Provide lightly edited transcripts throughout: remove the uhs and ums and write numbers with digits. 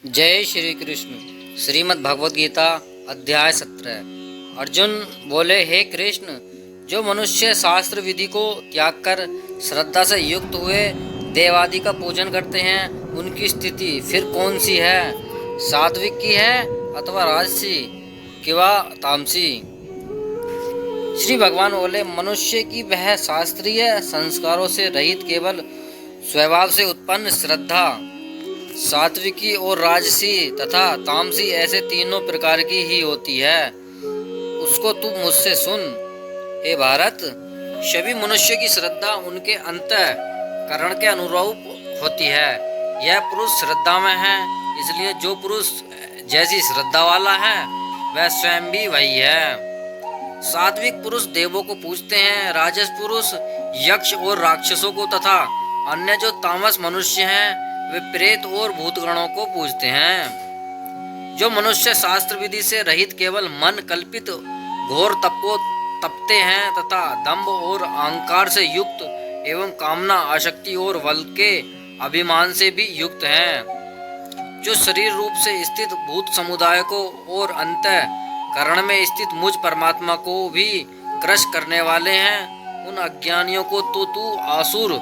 जय श्री कृष्ण। श्रीमद् भगवद गीता अध्याय 17। अर्जुन बोले, हे कृष्ण, जो मनुष्य शास्त्र विधि को त्याग कर श्रद्धा से युक्त हुए देवादि का पूजन करते हैं, उनकी स्थिति फिर कौन सी है? सात्विक की है अथवा राजसी किंवा तामसी? श्री भगवान बोले, मनुष्य की वह शास्त्रीय संस्कारों से रहित केवल स्वभाव से उत्पन्न श्रद्धा सात्विकी और राजसी तथा तामसी ऐसे तीनों प्रकार की ही होती है। उसको तू मुझसे सुन। हे भारत, सभी मनुष्य की श्रद्धा उनके अंतःकरण के अनुरूप होती है। यह पुरुष श्रद्धा में है, इसलिए जो पुरुष जैसी श्रद्धा वाला है वह स्वयं भी वही है। सात्विक पुरुष देवों को पूजते हैं, राजस पुरुष यक्ष और राक्षसों को तथा अन्य जो तामस मनुष्य हैं वे प्रेत और भूतगणों को पूजते हैं। जो मनुष्य शास्त्र विधि से रहित केवल मन कल्पित घोर तप को तपते हैं तथा दंभ और अहंकार से युक्त एवं कामना आसक्ति और बल के अभिमान से भी युक्त हैं, जो शरीर रूप से स्थित भूत समुदाय को और अंतःकरण में स्थित मुझ परमात्मा को भी क्रश करने वाले हैं, उन अज्ञानियों को तो तू आसुर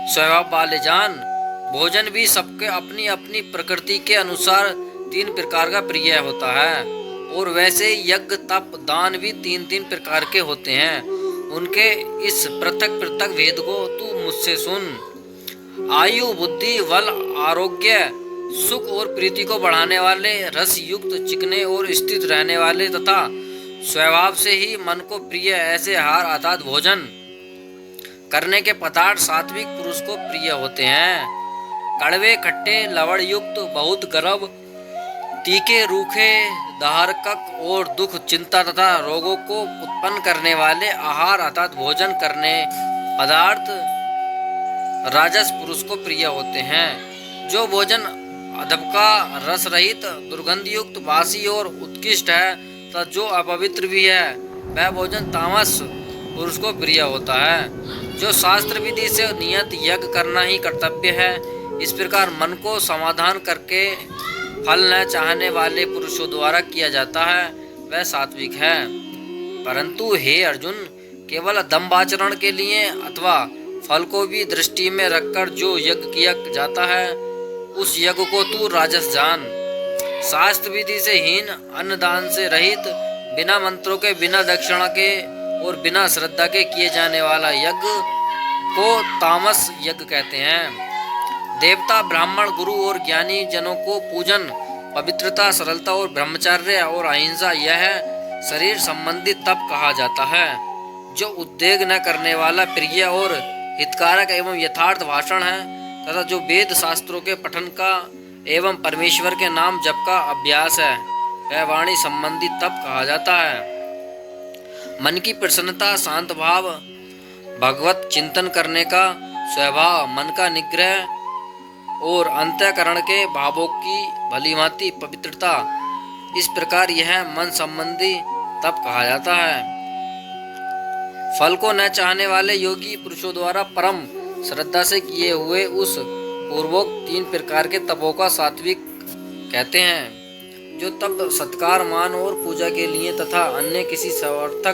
स्वभाव वाले जान। भोजन भी सबके अपनी अपनी प्रकृति के अनुसार तीन प्रकार का प्रिय होता है, और वैसे यज्ञ तप दान भी तीन तीन प्रकार के होते हैं। उनके इस पृथक पृथक भेद को तू मुझसे सुन। आयु, बुद्धि, बल, आरोग्य, सुख और प्रीति को बढ़ाने वाले, रस युक्त, चिकने और स्थित रहने वाले तथा स्वभाव से ही मन को प्रिय ऐसे आहार अर्थात भोजन करने के पदार्थ सात्विक पुरुष को प्रिय होते हैं। कड़वे, खट्टे, लवण युक्त, बहुत गर्म, तीखे, रूखे, दाहरकक और दुख, चिंता तथा रोगों को उत्पन्न करने वाले आहार अर्थात भोजन करने पदार्थ राजस पुरुष को प्रिय होते हैं। जो भोजन अधबका, रस रहित, दुर्गंध युक्त, बासी और उत्कृष्ट है तथा जो अपवित्र भी है वह भोजन तामस पुरुष को प्रिय होता है। जो शास्त्र विधि से नियत यज्ञ करना ही कर्तव्य है, इस प्रकार मन को समाधान करके फल न चाहने वाले पुरुषों द्वारा किया जाता है, वह सात्विक है। परंतु हे अर्जुन, केवल दंभाचरण के लिए अथवा फल को भी दृष्टि में रखकर जो यज्ञ किया जाता है, उस यज्ञ को तू राजस जान। शास्त्र विधि से हीन, अन्नदान से रहित, बिना मंत्रों के, बिना दक्षिणा के और बिना श्रद्धा के किए जाने वाला यज्ञ को तामस यज्ञ कहते हैं। देवता, ब्राह्मण, गुरु और ज्ञानी जनों को पूजन, पवित्रता, सरलता और ब्रह्मचर्य और अहिंसा यह शरीर संबंधी तप कहा जाता है। जो उद्वेग न करने वाला प्रिय और हितकारक एवं यथार्थ भाषण है तथा जो वेद शास्त्रों के पठन का एवं परमेश्वर के नाम जप का अभ्यास है, वह वाणी संबंधी तप कहा जाता है। मन की प्रसन्नता, शांत भाव, भगवत चिंतन करने का स्वभाव, मन का निग्रह और अंतःकरण के भावों की भलीभांति पवित्रता, इस प्रकार यह मन संबंधी तप कहा जाता है। फल को न चाहने वाले योगी पुरुषों द्वारा परम श्रद्धा से किए हुए उस पूर्वोक्त तीन प्रकार के तपों का सात्विक कहते हैं। जो तप सत्कार, मान और पूजा के लिए तथा अन्य किसी स्वार्थ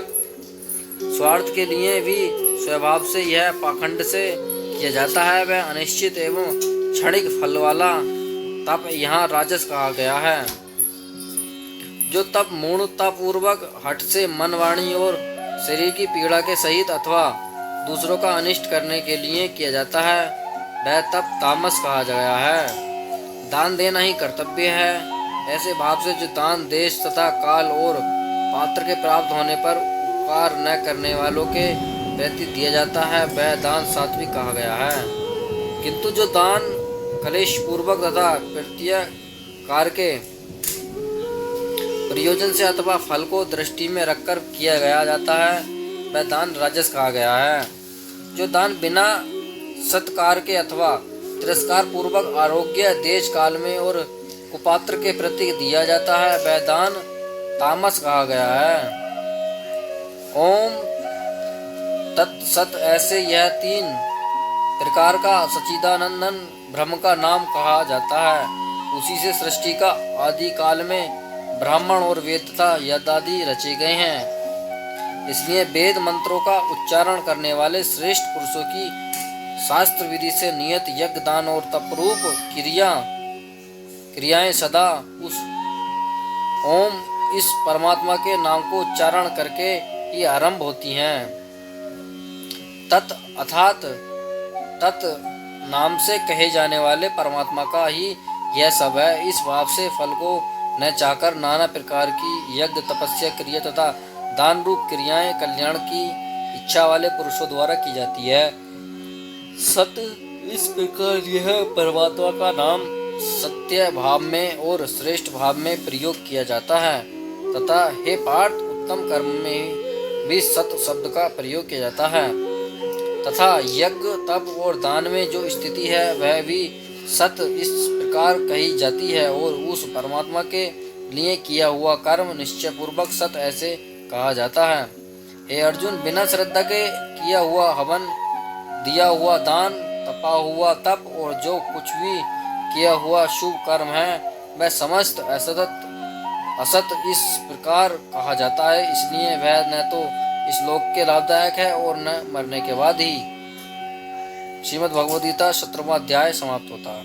के लिए भी स्वभाव से यह पाखंड से किया जाता है, वह अनिश्चित एवं क्षणिक फल वाला तप यहाँ राजस कहा गया है। जो तप मूढ़ता पूर्वक हठ से मन, वाणी और शरीर की पीड़ा के सहित अथवा दूसरों का अनिष्ट करने के लिए किया जाता है, वह तप तामस कहा गया है। दान देना ही कर्तव्य है, ऐसे भाव से जो दान देश तथा काल और पात्र के प्राप्त होने पर उपकार न करने वालों के प्रति दिया जाता है, वह दान सात्विक कहा गया है। किंतु जो दान कलेश पूर्वक तथा प्रत्यय कार्य के प्रयोजन से अथवा फल को दृष्टि में रखकर किया गया जाता है, वह दान राजस कहा गया है। जो दान बिना सत्कार के अथवा तिरस्कार पूर्वक आरोग्य, देश काल में और कुपात्र के प्रति दिया जाता है, वह दान तामस कहा गया है। ओम तत्सत ऐसे यह तीन प्रकार का सच्चिदानंदन ब्रह्म का नाम कहा जाता है। उसी से सृष्टि का आदि काल में ब्राह्मण और वेद तथा यदादि रचे गए हैं। इसलिए वेद मंत्रों का उच्चारण करने वाले श्रेष्ठ पुरुषों की शास्त्र विधि से नियत यज्ञ दान और तपरूप क्रियाएं सदा उस ओम इस परमात्मा के नाम को उच्चारण करके ही आरंभ होती हैं। तत् अर्थात तत् नाम से कहे जाने वाले परमात्मा का ही यह सब है। इस भाव से फल को न चाहकर नाना प्रकार की यज्ञ तपस्या क्रिया तथा दान रूप क्रियाएं कल्याण की इच्छा वाले पुरुषों द्वारा की जाती है। सत इस प्रकार यह परमात्मा का नाम सत्य भाव में और श्रेष्ठ भाव में प्रयोग किया जाता है तथा हे पार्थ उत्तम कर्म में भी सत शब्द का प्रयोग किया जाता है तथा यज्ञ तप और दान में जो स्थिति है वह भी सत इस प्रकार कही जाती है और उस परमात्मा के लिए किया हुआ कर्म निश्चय पूर्वक सत ऐसे कहा जाता है। हे अर्जुन, बिना श्रद्धा के किया हुआ हवन, दिया हुआ दान, तपा हुआ तप और जो कुछ भी किया हुआ शुभ कर्म है वह समस्त असत इस प्रकार कहा जाता है। इसलिए वह न तो इस लोक के लाभदायक है और न मरने के बाद ही। श्रीमद् भगवद गीता 17वां अध्याय समाप्त होता है।